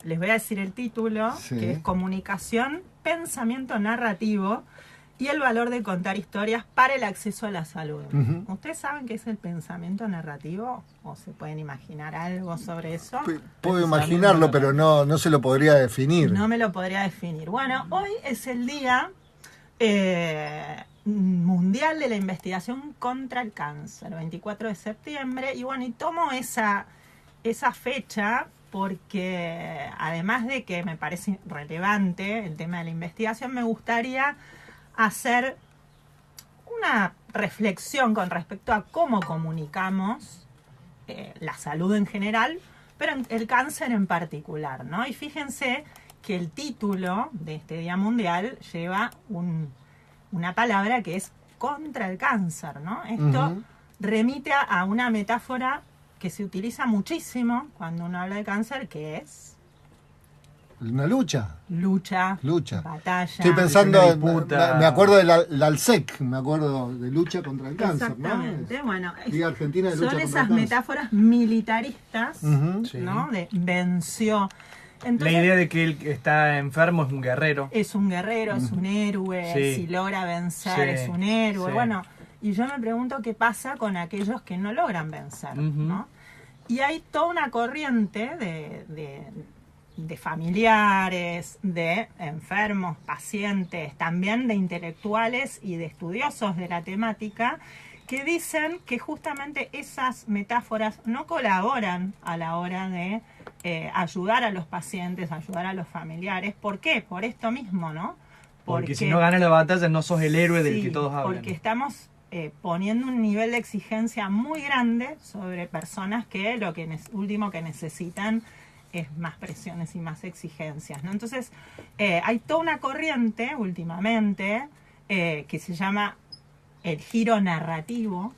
les voy a decir el título, Sí. que es Comunicación, Pensamiento Narrativo y el valor de contar historias para el acceso a la salud. ¿Ustedes saben qué es el pensamiento narrativo? ¿O se pueden imaginar algo sobre eso? Puedo imaginarlo, pero no se lo podría definir. No me lo podría definir. Bueno, hoy es el día mundial de la investigación contra el cáncer, 24 de septiembre, y bueno, y tomo esa fecha porque además de que me parece relevante el tema de la investigación, me gustaría hacer una reflexión con respecto a cómo comunicamos la salud en general, pero el cáncer en particular, ¿no? Y fíjense que el título de este Día Mundial lleva una palabra que es contra el cáncer, ¿no? Esto remite a una metáfora que se utiliza muchísimo cuando uno habla de cáncer, que es Una lucha. lucha, Lucha. batalla. Estoy pensando, me acuerdo de la ALSEC, me acuerdo de lucha contra el cáncer, ¿no? Exactamente, bueno, Liga Argentina de lucha son contra esas el cáncer. metáforas militaristas, Sí. ¿no? De venció. La Entonces, idea de que el que está enfermo es un guerrero. es un guerrero, es un héroe, Sí. si logra vencer Sí. es un héroe. Sí. Bueno, y yo me pregunto qué pasa con aquellos que no logran vencer, ¿no? Y hay toda una corriente de familiares, de enfermos, pacientes, también de intelectuales y de estudiosos de la temática, que dicen que justamente esas metáforas no colaboran a la hora de ayudar a los pacientes, ayudar a los familiares. ¿Por qué? Por esto mismo, ¿no? Porque si no ganas la batalla no sos el héroe del Sí, que todos hablan. porque estamos poniendo un nivel de exigencia muy grande sobre personas que lo que último que necesitan es más presiones y más exigencias, ¿no? Entonces, hay toda una corriente últimamente que se llama el giro narrativo,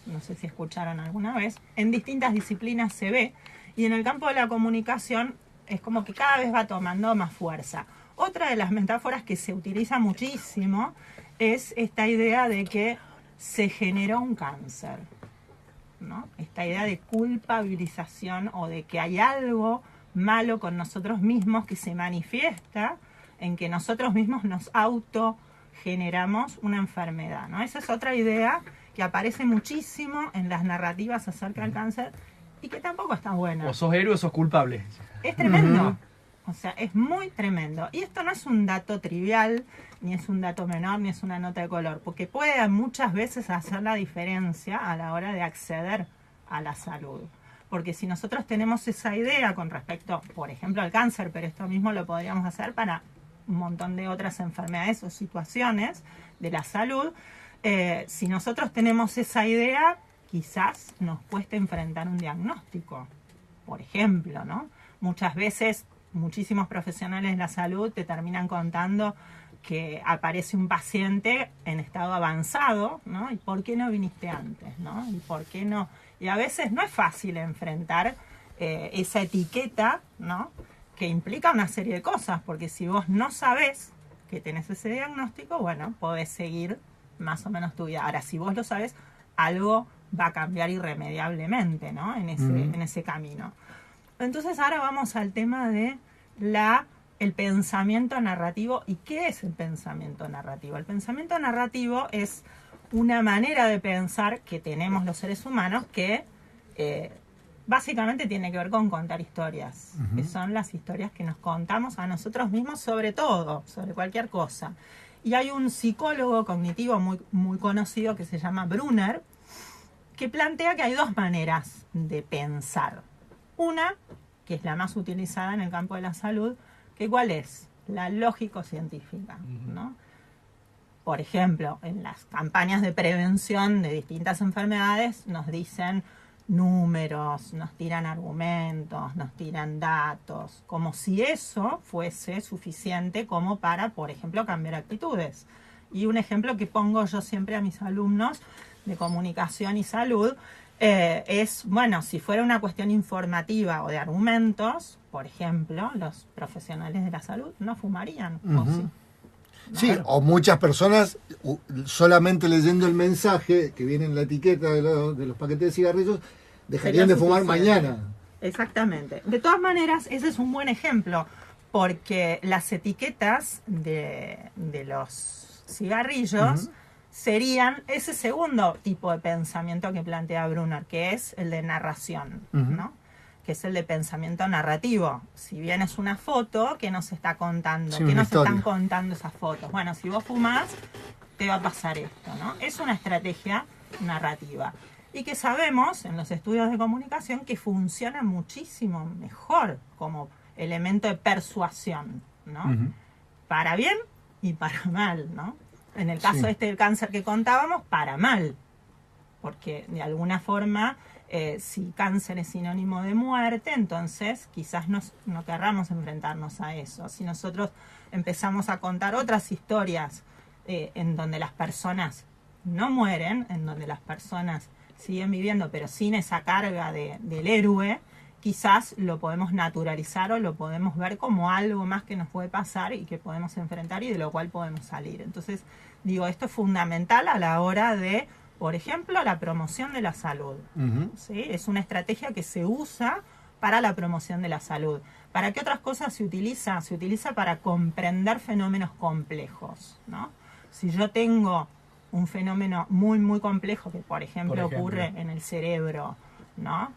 no sé si escucharon alguna vez, en distintas disciplinas se ve, y en el campo de la comunicación es como que cada vez va tomando más fuerza. Otra de las metáforas que se utiliza muchísimo es esta idea de que se generó un cáncer, ¿no? Esta idea de culpabilización o de que hay algo malo con nosotros mismos que se manifiesta en que nosotros mismos nos autogeneramos una enfermedad, ¿no? Esa es otra idea que aparece muchísimo en las narrativas acerca del cáncer y que tampoco está buena. O sos héroe o sos culpable. Es tremendo. O sea, es muy tremendo. Y esto no es un dato trivial, ni es un dato menor, ni es una nota de color, porque puede muchas veces hacer la diferencia a la hora de acceder a la salud. Porque si nosotros tenemos esa idea con respecto, por ejemplo, al cáncer, pero esto mismo lo podríamos hacer para un montón de otras enfermedades o situaciones de la salud, si nosotros tenemos esa idea, quizás nos cueste enfrentar un diagnóstico, por ejemplo, ¿no? Muchas veces, muchísimos profesionales de la salud te terminan contando que aparece un paciente en estado avanzado, ¿no? ¿Y por qué no viniste antes, ¿no? ¿Y por qué no? Y a veces no es fácil enfrentar esa etiqueta, ¿no? Que implica una serie de cosas, porque si vos no sabés que tenés ese diagnóstico, bueno, podés seguir más o menos tu vida. Ahora, si vos lo sabés, algo va a cambiar irremediablemente, ¿no? En ese camino. Entonces ahora vamos al tema de el pensamiento narrativo. ¿Y qué es el pensamiento narrativo? El pensamiento narrativo es una manera de pensar que tenemos los seres humanos que básicamente tiene que ver con contar historias, que son las historias que nos contamos a nosotros mismos sobre todo, sobre cualquier cosa. Y hay un psicólogo cognitivo muy, muy conocido que se llama Brunner, que plantea que hay dos maneras de pensar. Una, que es la más utilizada en el campo de la salud, que ¿cuál es? La lógico-científica, ¿no? Por ejemplo, en las campañas de prevención de distintas enfermedades nos dicen números, nos tiran argumentos, nos tiran datos, como si eso fuese suficiente como para, por ejemplo, cambiar actitudes. Y un ejemplo que pongo yo siempre a mis alumnos de comunicación y salud es, bueno, si fuera una cuestión informativa o de argumentos, por ejemplo, los profesionales de la salud no fumarían, ¿o sí? Sí, o muchas personas solamente leyendo el mensaje que viene en la etiqueta de los paquetes de cigarrillos dejarían de fumar mañana. Exactamente. De todas maneras, ese es un buen ejemplo, porque las etiquetas de los cigarrillos serían ese segundo tipo de pensamiento que plantea Brunner, que es el de narración, ¿no? Que es el de pensamiento narrativo. Si bien es una foto, ¿qué nos está contando? Sí, ¿Qué nos historia. están contando esas fotos? Bueno, si vos fumás, te va a pasar esto, ¿no? Es una estrategia narrativa. Y que sabemos, en los estudios de comunicación, que funciona muchísimo mejor como elemento de persuasión, ¿no? Para bien y para mal, ¿no? En el caso del cáncer que contábamos, para mal. Porque de alguna forma, si cáncer es sinónimo de muerte, entonces quizás no querramos enfrentarnos a eso. Si nosotros empezamos a contar otras historias en donde las personas no mueren, en donde las personas siguen viviendo, pero sin esa carga del héroe, quizás lo podemos naturalizar o lo podemos ver como algo más que nos puede pasar y que podemos enfrentar y de lo cual podemos salir. Entonces, digo, esto es fundamental a la hora de, por ejemplo, la promoción de la salud. ¿Sí? Es una estrategia que se usa para la promoción de la salud. ¿Para qué otras cosas se utiliza? Se utiliza para comprender fenómenos complejos, ¿no? Si yo tengo un fenómeno muy, muy complejo que, por ejemplo, ocurre en el cerebro, ¿no?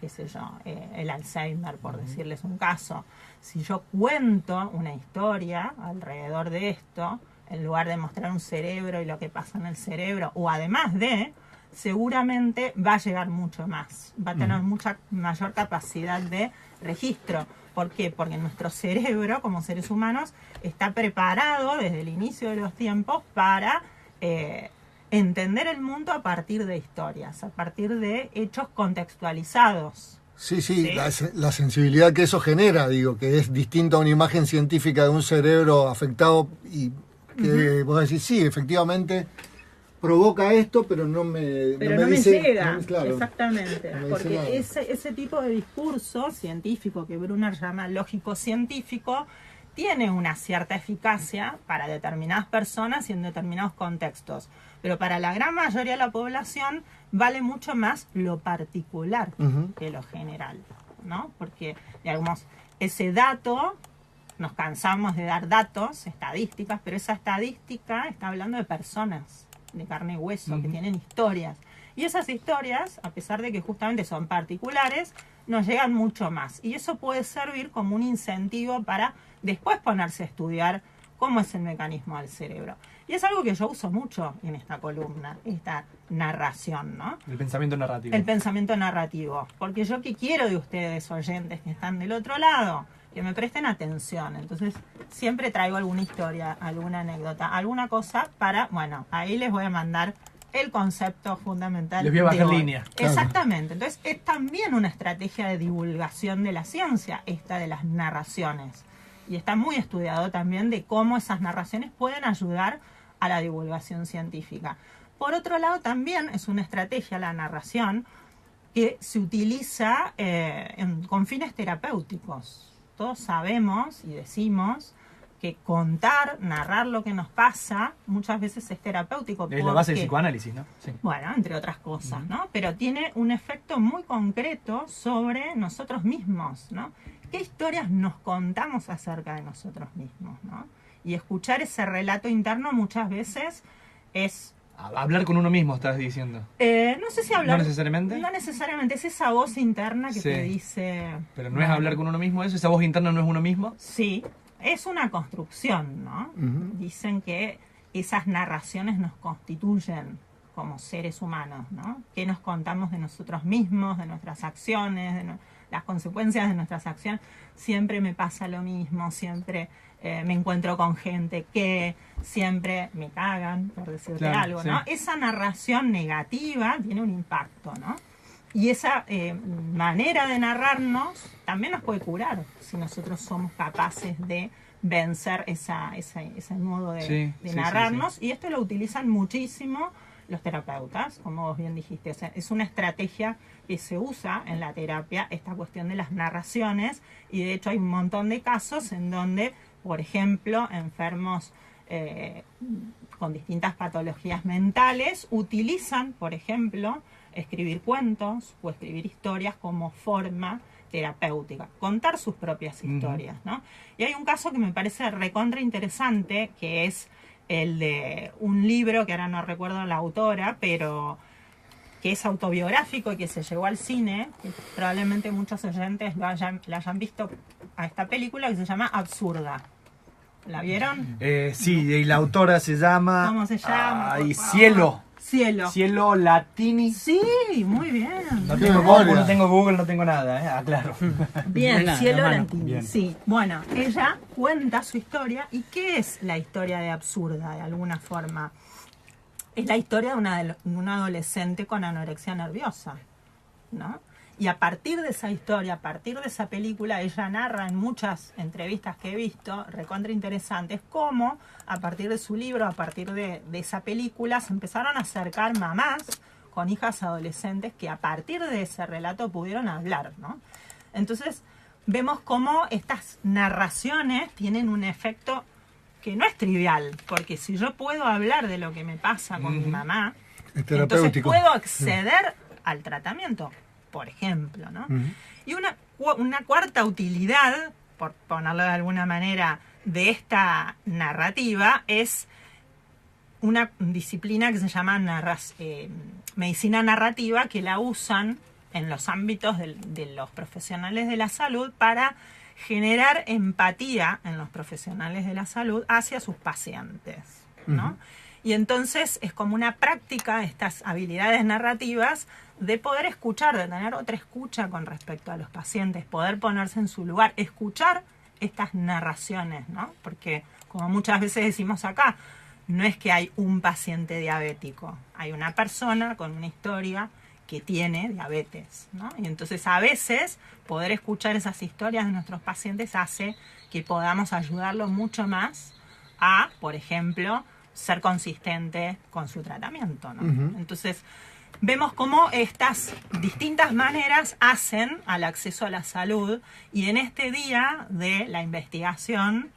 Qué sé yo, el Alzheimer, por decirles un caso. Si yo cuento una historia alrededor de esto, en lugar de mostrar un cerebro y lo que pasa en el cerebro, o además de, seguramente va a llegar mucho más, va a tener mucha mayor capacidad de registro. ¿Por qué? Porque nuestro cerebro, como seres humanos, está preparado desde el inicio de los tiempos para entender el mundo a partir de historias, a partir de hechos contextualizados. Sí. La sensibilidad que eso genera, digo, que es distinta a una imagen científica de un cerebro afectado y que vos decís, sí, efectivamente provoca esto, pero no me dice, llega. Claro, exactamente, no porque ese tipo de discurso científico que Brunner llama lógico-científico tiene una cierta eficacia para determinadas personas y en determinados contextos, pero para la gran mayoría de la población vale mucho más lo particular que lo general, ¿no? Porque, digamos, ese dato, nos cansamos de dar datos, estadísticas, pero esa estadística está hablando de personas de carne y hueso, que tienen historias. Y esas historias, a pesar de que justamente son particulares, nos llegan mucho más. Y eso puede servir como un incentivo para después ponerse a estudiar cómo es el mecanismo del cerebro. Y es algo que yo uso mucho en esta columna, esta narración, ¿no? El pensamiento narrativo. El pensamiento narrativo. Porque yo qué quiero de ustedes, oyentes que están del otro lado, que me presten atención. Entonces, siempre traigo alguna historia, alguna anécdota, alguna cosa para, bueno, ahí les voy a mandar el concepto fundamental. Les voy a bajar línea. Exactamente. Entonces, es también una estrategia de divulgación de la ciencia, esta de las narraciones. Y está muy estudiado también de cómo esas narraciones pueden ayudar a la divulgación científica. Por otro lado, también es una estrategia, la narración, que se utiliza con fines terapéuticos. Todos sabemos y decimos que contar, narrar lo que nos pasa, muchas veces es terapéutico. Es la base del psicoanálisis, ¿no? Sí. Bueno, entre otras cosas, ¿no? Pero tiene un efecto muy concreto sobre nosotros mismos, ¿no? ¿Qué historias nos contamos acerca de nosotros mismos, ¿no? Y escuchar ese relato interno muchas veces es... Hablar con uno mismo, estás diciendo. No sé si hablar... ¿No necesariamente? No necesariamente, es esa voz interna que te dice... Pero no es hablar con uno mismo eso, esa voz interna no es uno mismo. Sí, es una construcción, ¿no? Dicen que esas narraciones nos constituyen como seres humanos, ¿no? ¿Qué nos contamos de nosotros mismos, de nuestras acciones, de las consecuencias de nuestras acciones? Siempre me pasa lo mismo, siempre me encuentro con gente que siempre me cagan, por decirte algo, ¿no? Esa narración negativa tiene un impacto, ¿no? Y esa manera de narrarnos también nos puede curar si nosotros somos capaces de vencer ese modo de narrarnos. Y esto lo utilizan muchísimo los terapeutas, como vos bien dijiste. O sea, es una estrategia que se usa en la terapia, esta cuestión de las narraciones. Y de hecho hay un montón de casos en donde, por ejemplo, enfermos con distintas patologías mentales utilizan, por ejemplo, escribir cuentos o escribir historias como forma terapéutica, contar sus propias historias, ¿no? Y hay un caso que me parece recontra interesante, que es el de un libro, que ahora no recuerdo la autora, pero que es autobiográfico y que se llegó al cine, que probablemente muchos oyentes la hayan visto a esta película, que se llama Absurda. ¿La vieron? Sí, y la autora se llama... ¿Cómo se llama? Ay, Por favor. Cielo. Cielo. Cielo Latini. Sí, muy bien. No Qué tengo memoria. compu, no tengo Google, no tengo nada, aclaro. Bien, Nada, Cielo hermano. Latini. Bien. Sí, bueno, ella cuenta su historia. ¿Y qué es la historia de Absurda, de alguna forma? Es la historia de una adolescente con anorexia nerviosa, ¿no? Y a partir de esa historia, a partir de esa película, ella narra en muchas entrevistas que he visto, recontra interesantes, cómo a partir de su libro, a partir de esa película, se empezaron a acercar mamás con hijas adolescentes que a partir de ese relato pudieron hablar, ¿no? Entonces, vemos cómo estas narraciones tienen un efecto que no es trivial, porque si yo puedo hablar de lo que me pasa con mi mamá, Es entonces terapéutico. puedo acceder al tratamiento, por ejemplo, ¿no? Y una cuarta utilidad, por ponerlo de alguna manera, de esta narrativa es una disciplina que se llama medicina narrativa, que la usan en los ámbitos de los profesionales de la salud para generar empatía en los profesionales de la salud hacia sus pacientes, ¿no? Y entonces es como una práctica, estas habilidades narrativas, de poder escuchar, de tener otra escucha con respecto a los pacientes, poder ponerse en su lugar, escuchar estas narraciones, ¿no? Porque, como muchas veces decimos acá, no es que hay un paciente diabético, hay una persona con una historia que tiene diabetes, ¿no? Y entonces a veces poder escuchar esas historias de nuestros pacientes hace que podamos ayudarlo mucho más a, por ejemplo, ser consistente con su tratamiento, ¿no? Entonces vemos cómo estas distintas maneras hacen al acceso a la salud, y en este día de la investigación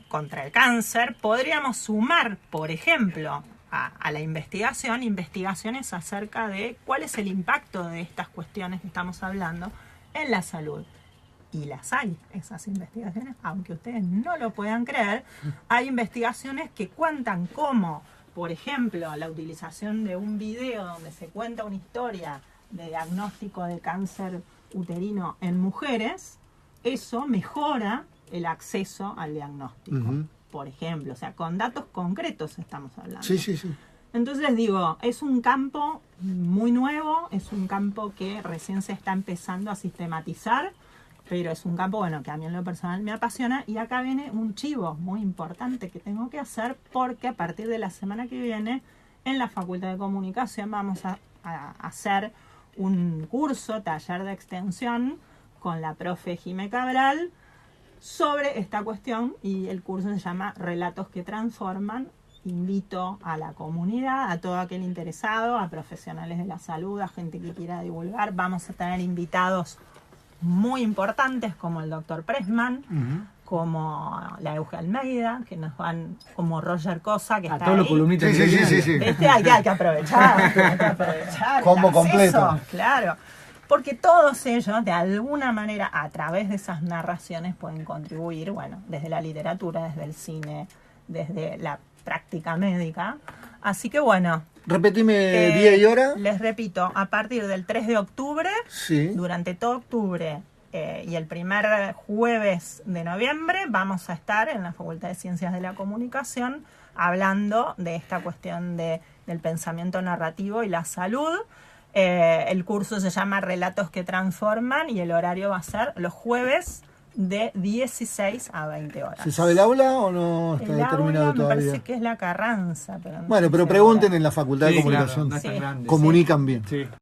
contra el cáncer podríamos sumar, por ejemplo, a la investigaciones acerca de cuál es el impacto de estas cuestiones que estamos hablando en la salud. Y las hay, esas investigaciones, aunque ustedes no lo puedan creer, hay investigaciones que cuentan cómo, por ejemplo, la utilización de un video donde se cuenta una historia de diagnóstico de cáncer uterino en mujeres, eso mejora el acceso al diagnóstico. Por ejemplo, o sea, con datos concretos estamos hablando. Sí, sí, sí. Entonces digo, es un campo muy nuevo, es un campo que recién se está empezando a sistematizar, pero es un campo, bueno, que a mí en lo personal me apasiona. Y acá viene un chivo muy importante que tengo que hacer, porque a partir de la semana que viene en la Facultad de Comunicación vamos a hacer un curso, taller de extensión con la profe Jime Cabral sobre esta cuestión, y el curso se llama Relatos que Transforman. Invito a la comunidad, a todo aquel interesado, a profesionales de la salud, a gente que quiera divulgar. Vamos a tener invitados muy importantes como el doctor Pressman, como la Euge Almeida, que nos van, como Roger Cosa, que A está todos los ahí. columnistas. Sí, sí, sí, sí. ¿Viste? Hay que aprovechar, hay que aprovechar. Combo el acceso, completo. Claro. Porque todos ellos, de alguna manera, a través de esas narraciones, pueden contribuir, bueno, desde la literatura, desde el cine, desde la práctica médica. Así que bueno. Repetime día y hora. Les repito, a partir del 3 de octubre, Sí. durante todo octubre y el primer jueves de noviembre, vamos a estar en la Facultad de Ciencias de la Comunicación hablando de esta cuestión del pensamiento narrativo y la salud. El curso se llama Relatos que Transforman y el horario va a ser los jueves de 16 a 20 horas. ¿Se sabe el aula o no está El determinado aula me todavía? parece que es la Carranza. Pero no Bueno, estoy pero segura. pregunten en la Facultad de Sí, claro, Comunicación. no es tan Sí. grande. Comunican bien. Sí.